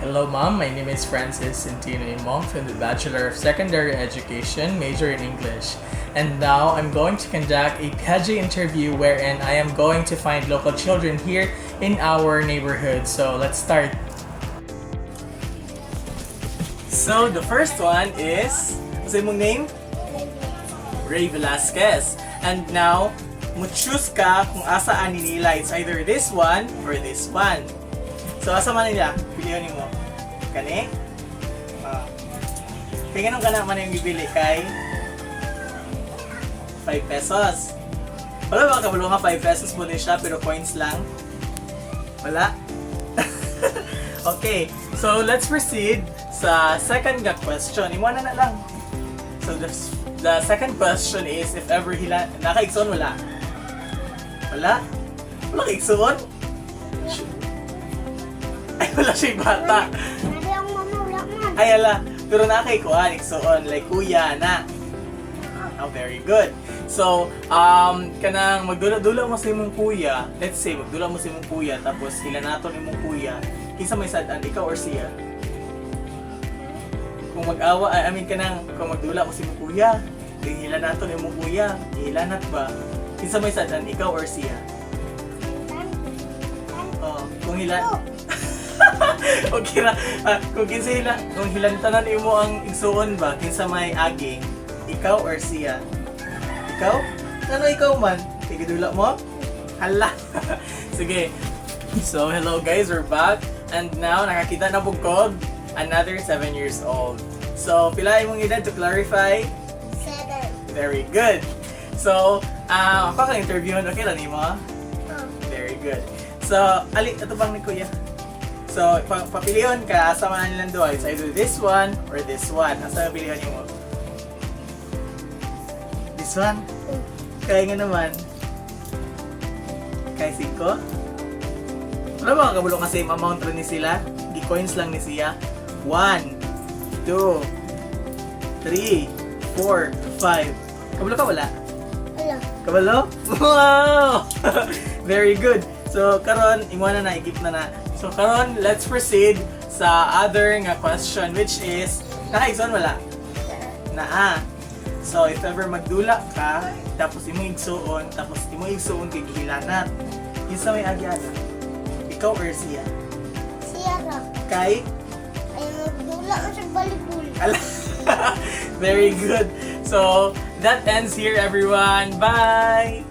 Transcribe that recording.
Hello, Mom. My name is Francis Centino Imong from the Bachelor of Secondary Education, major in English. And now I'm going to conduct a Piaget interview wherein I am going to find local children here in our neighborhood. So let's start. So the first one is, what's your name? Ray Velasquez. And now, mo-choose ka kung asaan ni nila. It's either this one or this one. So, asa man nila? Pilihan mo. Kani? Kaya ganun ka naman yung bibili kay 5 pesos. Wala ba kabalo nga 5 pesos mo din siya pero coins lang? Wala? Okay, so let's proceed sa second question. Iwanan na lang. So, the second question is if ever nakaigsoon, wala? Wala? Wala kaigsoon? Ay, wala siya bata. Hindi ang mama, wala man. Ay, ala. Pero nakaikuan, iksoon, like kuya na. Oh, very good. So, kanang magdula-dula mo sa imong kuya, let's say, magdula mo sa imong kuya, tapos hilanaton imong kuya, kinsa may sad-an, ikaw or siya? Kung mag-awa, kung magdula mo sa imong kuya, hilanaton imong kuya, hilanat ba? Kinsa may sad-an, ikaw or siya? Oh, kung okay na. Kung hilantanan mo ang igsuon ba, kinsa may agi, ikaw or siya? Ikaw? Ano ikaw man? Tigidula mo? Hala. Sige. So, hello guys, we're back. And now, nakakita na bugkog, another 7 years old. So, pila imong edad to clarify? 7. Very good. So, ako kang interviewin, okay lang mo? Very good. So, ito bang ni kuya? So, papilihan ka, asa man nilang doon. It's either this one or this one. Asa ang pilihan mo? This one? Kaya nga naman. Kaya 5? Wala ba kabulong ka same amount rin ni sila? Di coins lang ni siya. 1, 2, 3, 4, 5. Kabulo ka wala? Wala. Kabalo? Wow! Very good. So, karon imuha na igip na. So, karon let's proceed sa other nga question which is, nakaigsoon wala? Naa. So, if ever magdula ka, tapos imong igsuon, tapos imong igsuon kay gihilanat, kinsa may agi-ana? Ikaw or siya? Siya ra. Kay? Ay, magdula ka sa volleyball. Ala. Very good. So, that ends here everyone. Bye!